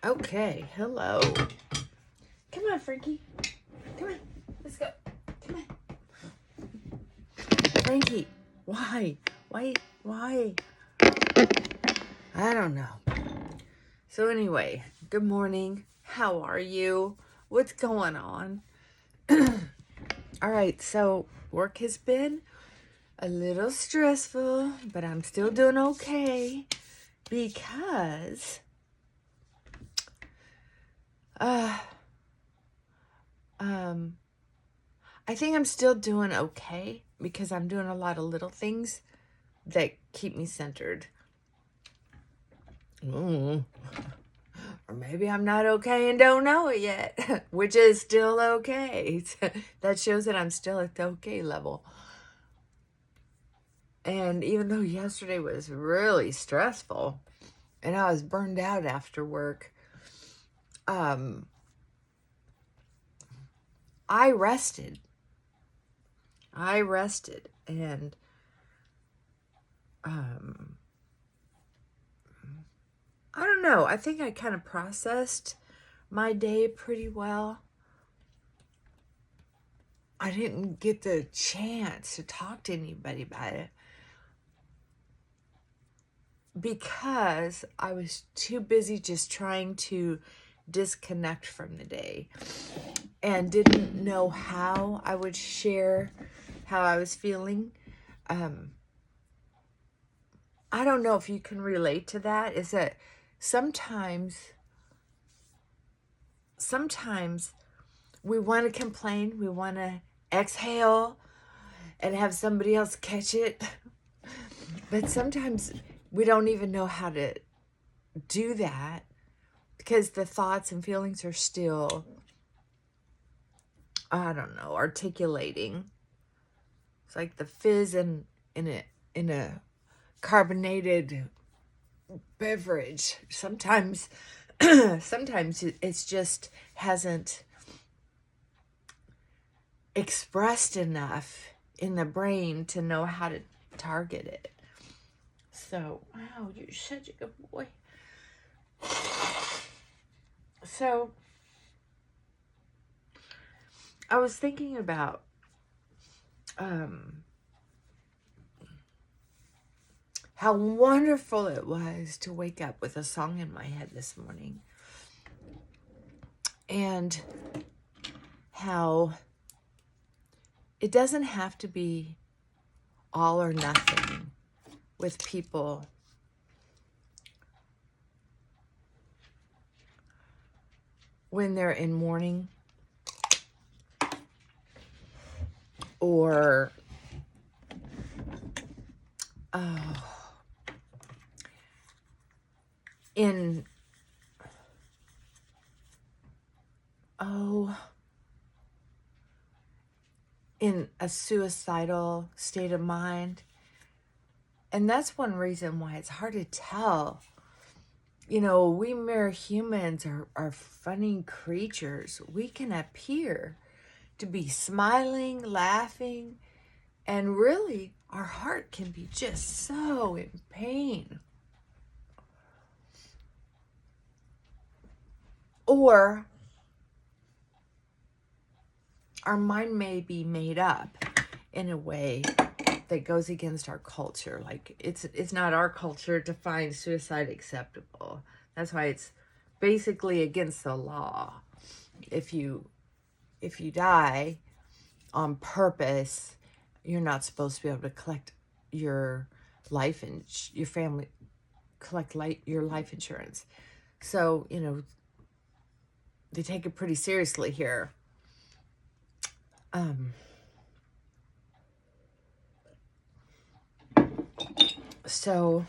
Okay, hello. Come on, Frankie. Come on, let's go. Come on. Frankie, why? Why? I don't know. So anyway, good morning. How are you? What's going on? All right, so work has been a little stressful, but I'm still doing okay because I think I'm still doing okay because I'm doing a lot of little things that keep me centered. Or maybe I'm not okay and don't know it yet, which is still okay. That shows that I'm still at the okay level. And even though yesterday was really stressful and I was burned out after work, I rested. And I don't know. I think I kind of processed my day pretty well. I didn't get the chance to talk to anybody about it because I was too busy just trying to disconnect from the day and didn't know how I would share how I was feeling. I don't know if you can relate to that. Is that sometimes we want to complain, we want to exhale and have somebody else catch it. But sometimes we don't even know how to do that because the thoughts and feelings are still, I don't know, articulating. It's like the fizz in a carbonated beverage. Sometimes it's just hasn't expressed enough in the brain to know how to target it. So, wow, you're such a good boy. So, I was thinking about how wonderful it was to wake up with a song in my head this morning. And how it doesn't have to be all or nothing with people when they're in mourning or in a suicidal state of mind. And that's one reason why it's hard to tell. You know, we mere humans are funny creatures. We can appear to be smiling, laughing, and really our heart can be just so in pain. Or our mind may be made up in a way that goes against our culture. Like it's not our culture to find suicide acceptable. That's why it's basically against the law. If you die on purpose, you're not supposed to be able to collect your life and your family collect your life insurance. So, you know, they take it pretty seriously here. So,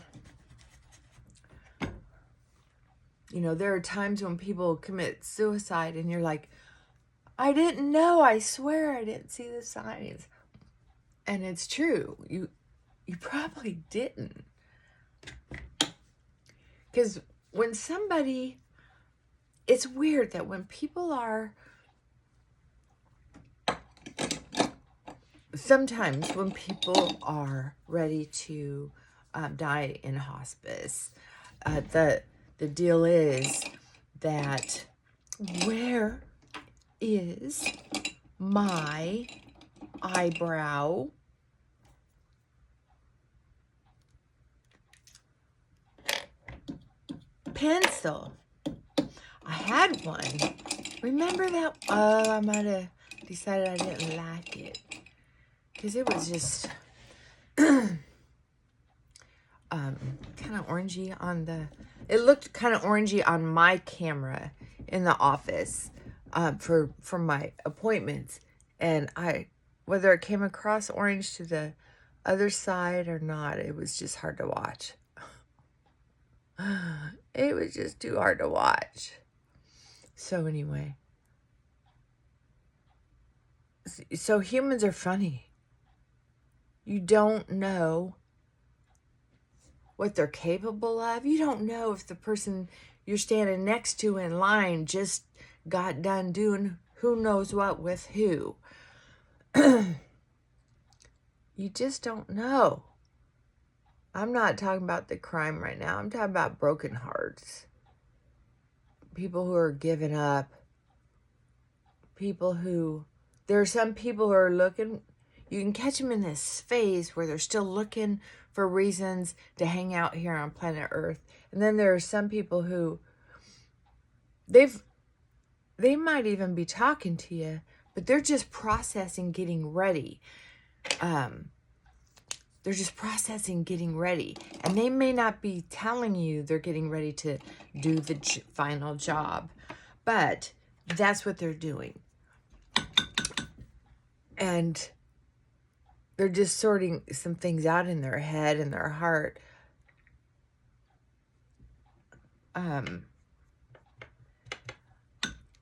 you know, there are times when people commit suicide and you're like, I didn't know, I swear I didn't see the signs. And it's true. You probably didn't. Because when somebody, it's weird that when people are, sometimes when people are ready to die in hospice, the deal is that, where is my eyebrow pencil? I had one. Remember that? Oh, I might have decided I didn't like it. Because it was just kind of orangey on the... It looked kind of orangey on my camera in the office for my appointments. And whether it came across orange to the other side or not, it was just hard to watch. It was just too hard to watch. So anyway. So humans are funny. You don't know what they're capable of. You don't know if the person you're standing next to in line just got done doing who knows what with who. You just don't know. I'm not talking about the crime right now. I'm talking about broken hearts. People who are giving up. People who... There are some people who are looking... You can catch them in this phase where they're still looking for reasons to hang out here on planet Earth. And then there are some people who... They might even be talking to you, but they're just processing getting ready. They're just processing getting ready. And they may not be telling you they're getting ready to do the final job. But that's what they're doing. And they're just sorting some things out in their head and their heart.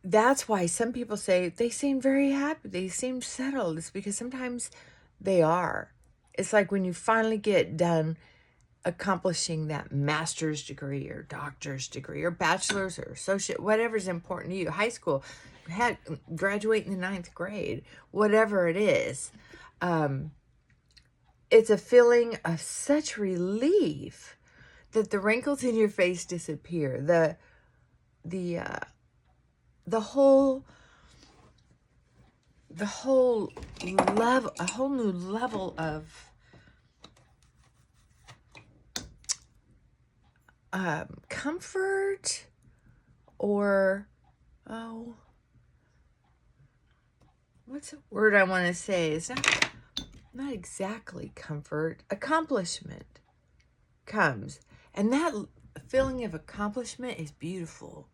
That's why some people say they seem very happy. They seem settled. It's because sometimes they are. It's like when you finally get done accomplishing that master's degree or doctor's degree or bachelor's or associate, whatever's important to you, high school, graduate in the 9th grade, whatever it is. It's a feeling of such relief that the wrinkles in your face disappear. The whole level, a whole new level of comfort, or what's the word I want to say? It's not exactly comfort. Accomplishment comes, and that feeling of accomplishment is beautiful.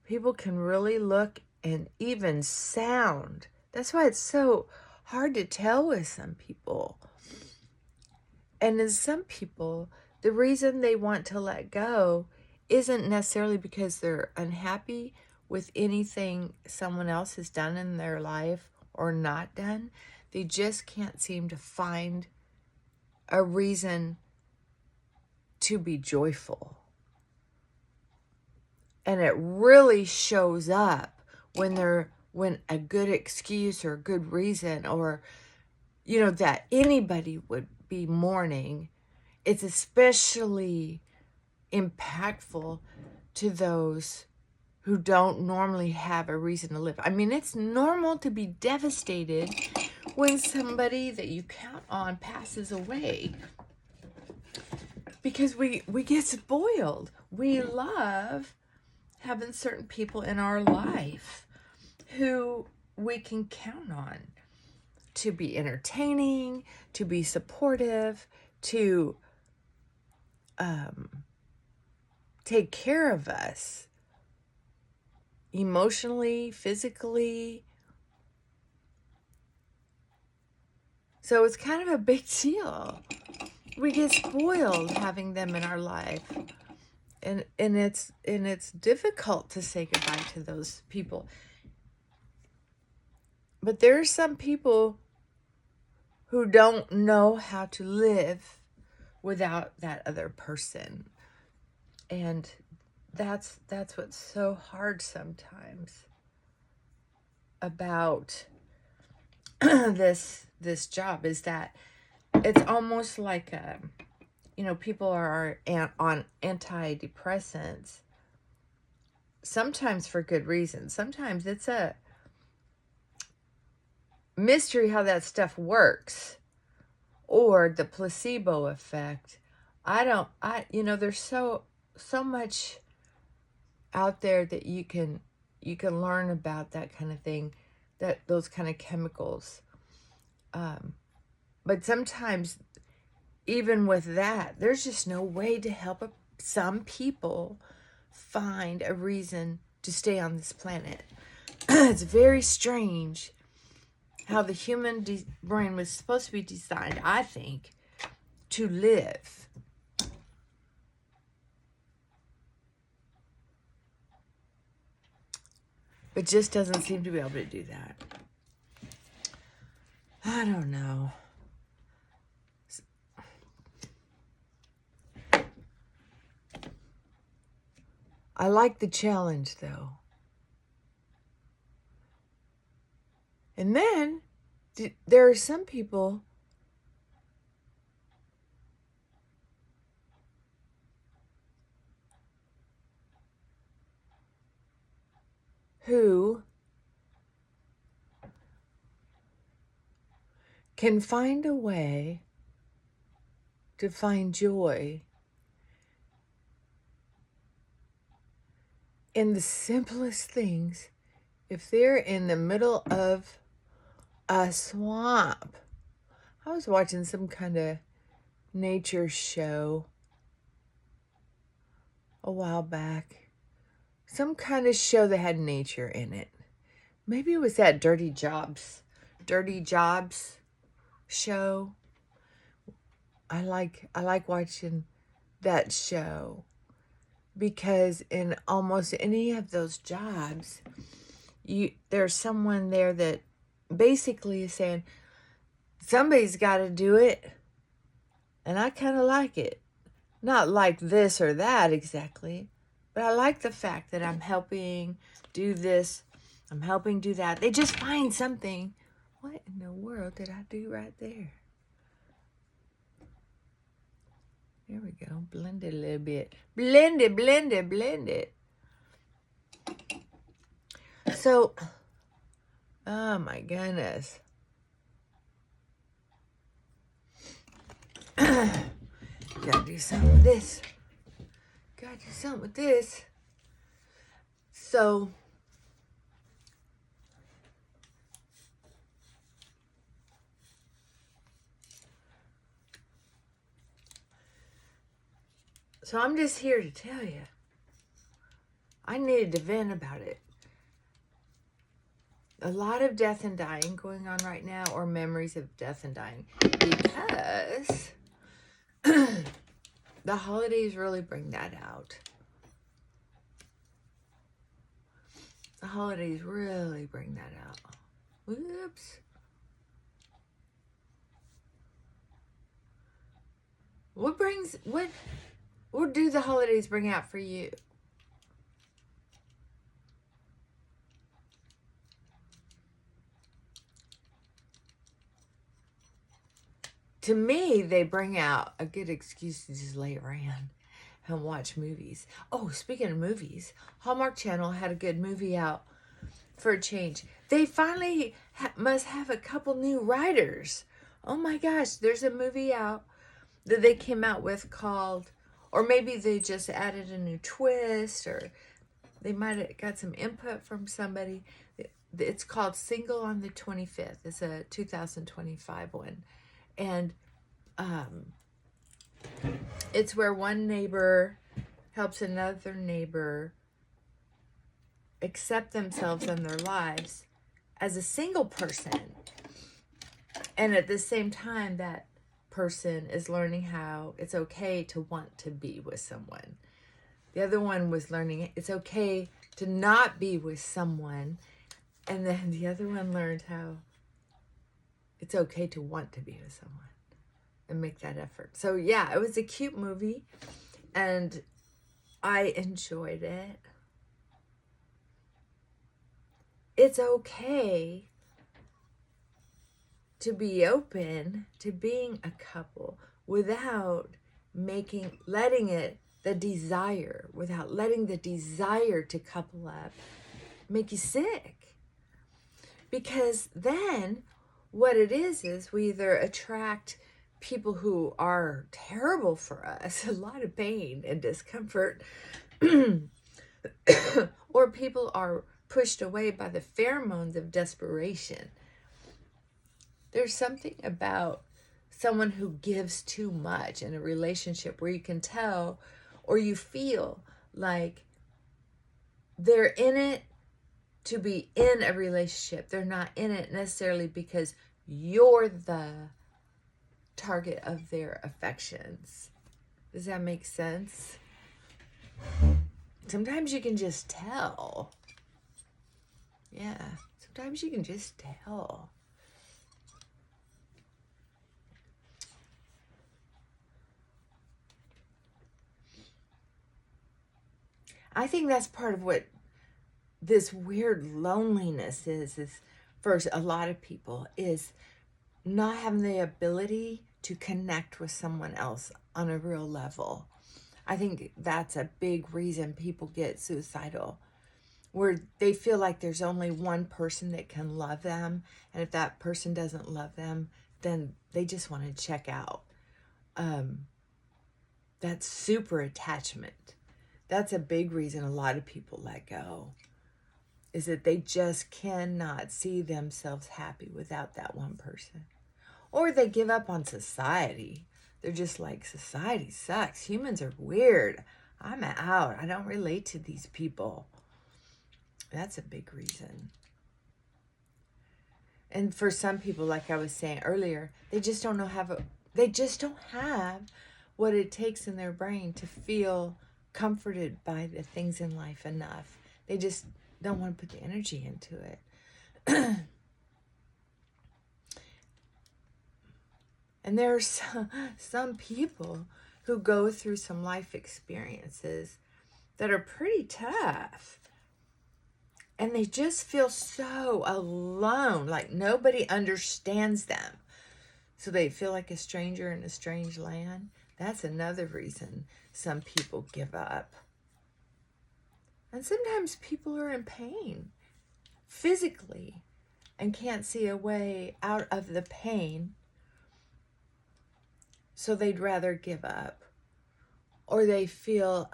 People can really look and even sound. That's why it's so hard to tell with some people. And in some people, the reason they want to let go isn't necessarily because they're unhappy with anything someone else has done in their life or not done. They just can't seem to find a reason to be joyful. And it really shows up when a good excuse or a good reason, or, that anybody would be mourning. It's especially impactful to those who don't normally have a reason to live. I mean, it's normal to be devastated when somebody that you count on passes away, because we get spoiled. We love having certain people in our life who we can count on to be entertaining, to be supportive, to take care of us emotionally, physically. So it's kind of a big deal. We get spoiled having them in our life. And it's difficult to say goodbye to those people. But there are some people who don't know how to live without that other person. And that's what's so hard sometimes about this job, is that it's almost like people are on antidepressants, sometimes for good reason. Sometimes it's a mystery how that stuff works, or the placebo effect. There's so much out there that you can learn about that kind of thing, that those kind of chemicals. But sometimes, even with that, there's just no way to help some people find a reason to stay on this planet. It's very strange how the human brain was supposed to be designed, I think, to live. But just doesn't seem to be able to do that. I don't know. I like the challenge, though. And then there are some people who can find a way to find joy in the simplest things if they're in the middle of a swamp. I was watching some kind of nature show a while back. Some kind of show that had nature in it. Maybe it was that Dirty Jobs show. I like watching that show because in almost any of those jobs, there's someone there that basically is saying, somebody's got to do it, and I kind of like it. Not like this or that exactly, but I like the fact that I'm helping do this, I'm helping do that. They just find something. What in the world did I do right there? There we go. Blend it a little bit. Blend it, blend it, blend it. So, oh my goodness. Gotta do something with this. Gotta do something with this. So, I'm just here to tell you, I needed to vent about it. A lot of death and dying going on right now, or memories of death and dying, because the holidays really bring that out. The holidays really bring that out. Whoops. What do the holidays bring out for you? To me, they bring out a good excuse to just lay around and watch movies. Oh, speaking of movies, Hallmark Channel had a good movie out for a change. They finally must have a couple new writers. Oh my gosh, there's a movie out that they came out with called, or maybe they just added a new twist, or they might have got some input from somebody. It's called Single on the 25th. It's a 2025 one. And it's where one neighbor helps another neighbor accept themselves and their lives as a single person. And at the same time, that person is learning how it's okay to want to be with someone. The other one was learning it's okay to not be with someone. And then the other one learned how it's okay to want to be with someone and make that effort. So yeah, it was a cute movie and I enjoyed it. It's okay to be open to being a couple without letting it the desire, without letting the desire to couple up make you sick. Because then what it is we either attract people who are terrible for us, a lot of pain and discomfort, or people are pushed away by the pheromones of desperation. There's something about someone who gives too much in a relationship where you can tell or you feel like they're in it to be in a relationship. They're not in it necessarily because you're the target of their affections. Does that make sense? Sometimes you can just tell. Yeah, sometimes you can just tell. I think that's part of what this weird loneliness is for a lot of people, is not having the ability to connect with someone else on a real level. I think that's a big reason people get suicidal, where they feel like there's only one person that can love them, and if that person doesn't love them, then they just want to check out. That's super attachment. That's a big reason a lot of people let go, is that they just cannot see themselves happy without that one person. Or they give up on society. They're just like, society sucks. Humans are weird. I'm out. I don't relate to these people. That's a big reason. And for some people, like I was saying earlier, they just don't have what it takes in their brain to feel comforted by the things in life enough. They just don't want to put the energy into it. And there are some people who go through some life experiences that are pretty tough. And they just feel so alone, like nobody understands them. So they feel like a stranger in a strange land. That's another reason some people give up. And sometimes people are in pain physically and can't see a way out of the pain. So they'd rather give up. Or they feel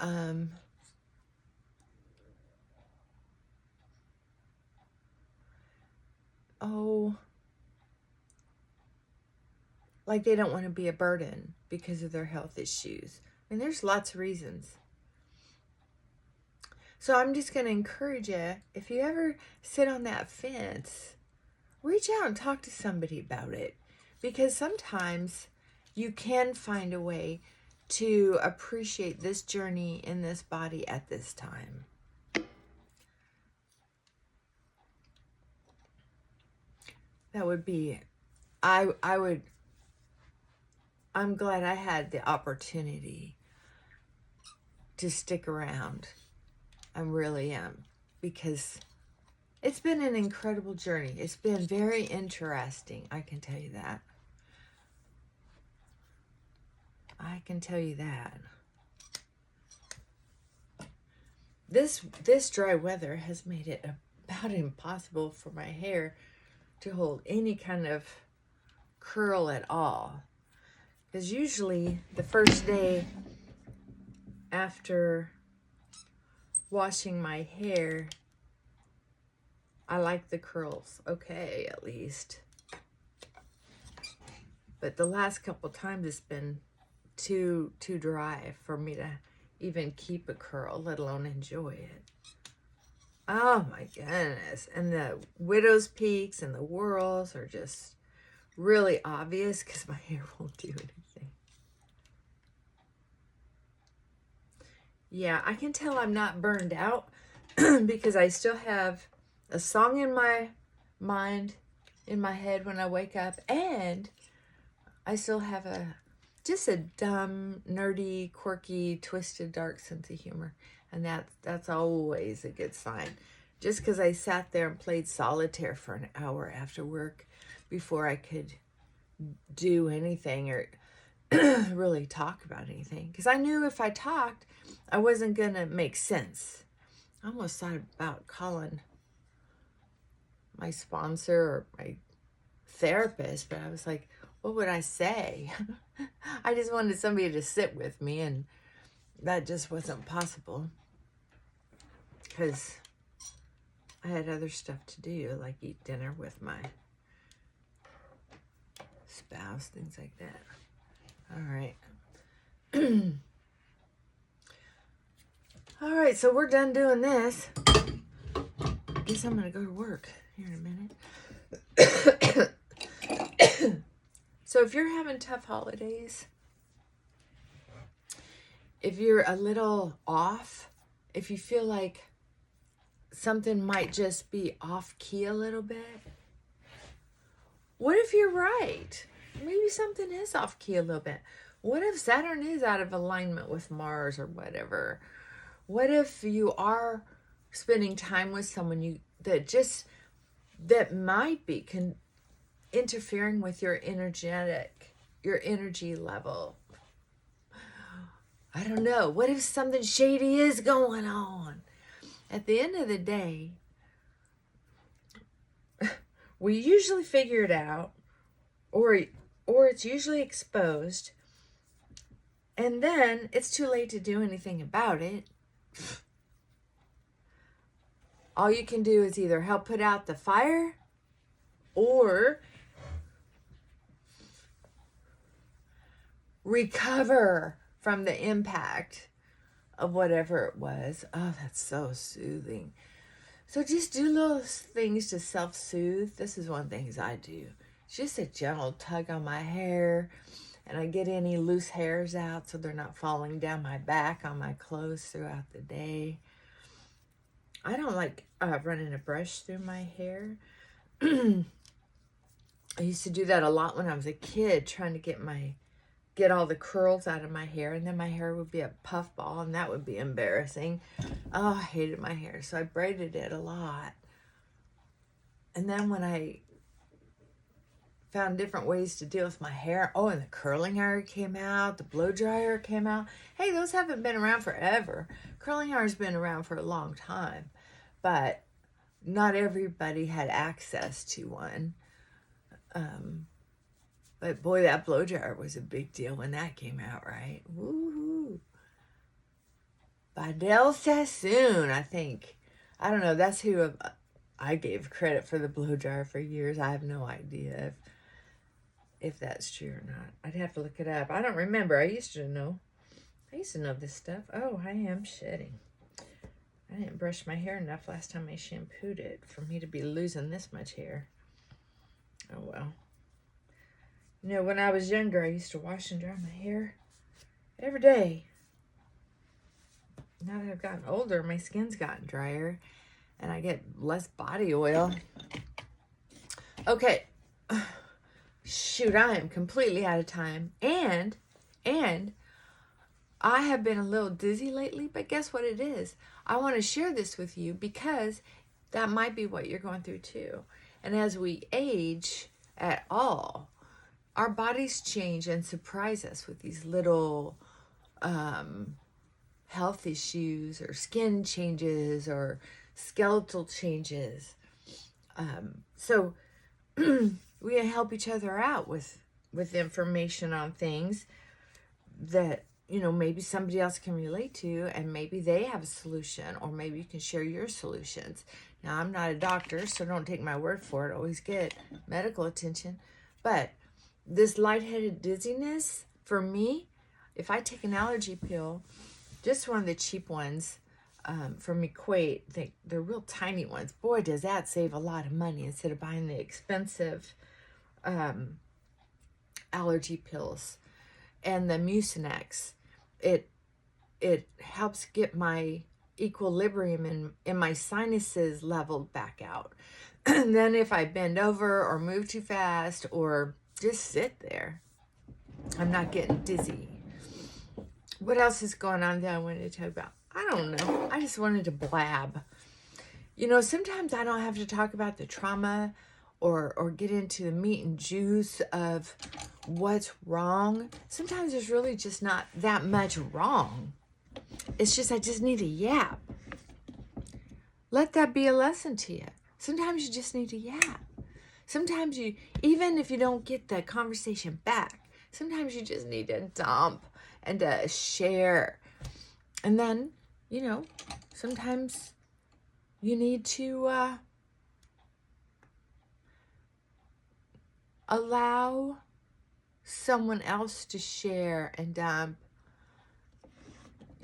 like they don't want to be a burden because of their health issues. I mean, there's lots of reasons. So I'm just going to encourage you, if you ever sit on that fence, reach out and talk to somebody about it. Because sometimes you can find a way to appreciate this journey in this body at this time. That would be, I'm glad I had the opportunity to stick around. I really am, because it's been an incredible journey. It's been very interesting, I can tell you that. I can tell you that. This dry weather has made it about impossible for my hair to hold any kind of curl at all. Because usually the first day after washing my hair, I like the curls okay, at least. But the last couple times it's been too dry for me to even keep a curl, let alone enjoy it. Oh my goodness. And the widow's peaks and the whorls are just really obvious because my hair won't do anything. Yeah, I can tell I'm not burned out because I still have a song in my mind, in my head when I wake up, and I still have just a dumb, nerdy, quirky, twisted, dark sense of humor. And that's always a good sign. Just because I sat there and played solitaire for an hour after work before I could do anything or really talk about anything. Because I knew if I talked, I wasn't going to make sense. I almost thought about calling my sponsor or my therapist, but I was like, what would I say? I just wanted somebody to sit with me, and that just wasn't possible because I had other stuff to do, like eat dinner with my spouse, things like that. All right. All right, so we're done doing this. I guess I'm going to go to work here in a minute. So if you're having tough holidays, if you're a little off, if you feel like something might just be off key a little bit, what if you're right? Maybe something is off key a little bit. What if Saturn is out of alignment with Mars or whatever? What if you are spending time with someone that might be interfering with your energy level? I don't know. What if something shady is going on? At the end of the day, we usually figure it out, or it's usually exposed, and then it's too late to do anything about it. All you can do is either help put out the fire or recover from the impact of whatever it was. Oh, that's so soothing. So just do little things to self-soothe. This is one of the things I do. Just a gentle tug on my hair, and I get any loose hairs out so they're not falling down my back on my clothes throughout the day. I don't like running a brush through my hair. I used to do that a lot when I was a kid, trying to get all the curls out of my hair, and then my hair would be a puffball, and that would be embarrassing. Oh, I hated my hair, so I braided it a lot. And then when I found different ways to deal with my hair, and the curling iron came out, the blow dryer came out. Hey, those haven't been around forever. Curling iron's been around for a long time, but not everybody had access to one. But boy, that blow dryer was a big deal when that came out, right? Woohoo! Vidal Sassoon, I think. I don't know. That's who I gave credit for the blow dryer for years. I have no idea if that's true or not. I'd have to look it up. I don't remember. I used to know this stuff. Oh, I am shedding. I didn't brush my hair enough last time I shampooed it for me to be losing this much hair. Oh, well. You know, when I was younger, I used to wash and dry my hair every day. Now that I've gotten older, my skin's gotten drier, and I get less body oil. Okay. Shoot, I am completely out of time. And I have been a little dizzy lately, but guess what it is? I want to share this with you because that might be what you're going through too. And as we age at all, our bodies change and surprise us with these little health issues or skin changes or skeletal changes. So we help each other out with information on things that, you know, maybe somebody else can relate to, and maybe they have a solution, or maybe you can share your solutions. Now, I'm not a doctor, so don't take my word for it. Always get medical attention. But this lightheaded dizziness, for me, if I take an allergy pill, just one of the cheap ones from Equate, they're real tiny ones. Boy, does that save a lot of money instead of buying the expensive allergy pills. And the Mucinex, it helps get my equilibrium in my sinuses leveled back out. And then if I bend over or move too fast or just sit there, I'm not getting dizzy. What else is going on that I wanted to talk about? I don't know. I just wanted to blab. You know, sometimes I don't have to talk about the trauma or get into the meat and juice of what's wrong. Sometimes there's really just not that much wrong. It's just, I just need to yap. Let that be a lesson to you. Sometimes you just need to yap. Sometimes you, even if you don't get the conversation back, sometimes you just need to dump and to share. And then, you know, sometimes you need to allow someone else to share and dump.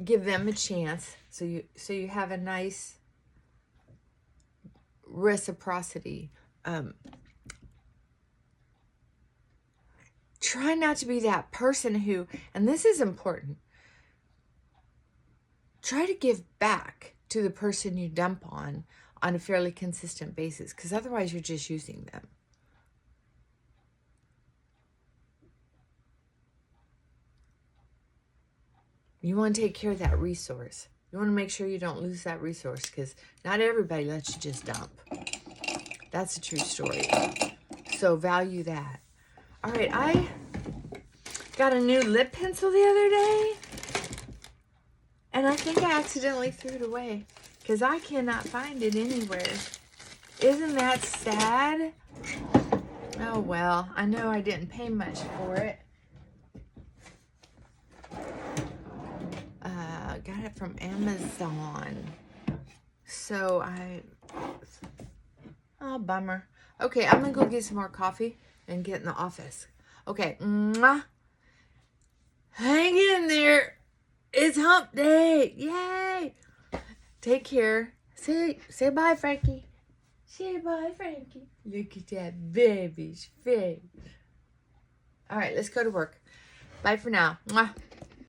Give them a chance, so you have a nice reciprocity. Try not to be that person who, and this is important, try to give back to the person you dump on a fairly consistent basis, because otherwise you're just using them. You want to take care of that resource. You want to make sure you don't lose that resource, because not everybody lets you just dump. That's a true story. So value that. All right, I got a new lip pencil the other day, and I think I accidentally threw it away because I cannot find it anywhere. Isn't that sad? Oh, well, I know I didn't pay much for it. Got it from Amazon. So oh, bummer. Okay, I'm gonna go get some more coffee and get in the office. Okay, mwah. Hang in there. It's hump day. Yay. Take care. Say bye, Frankie. Say bye, Frankie. Look at that baby's face. All right, let's go to work. Bye for now. Mwah.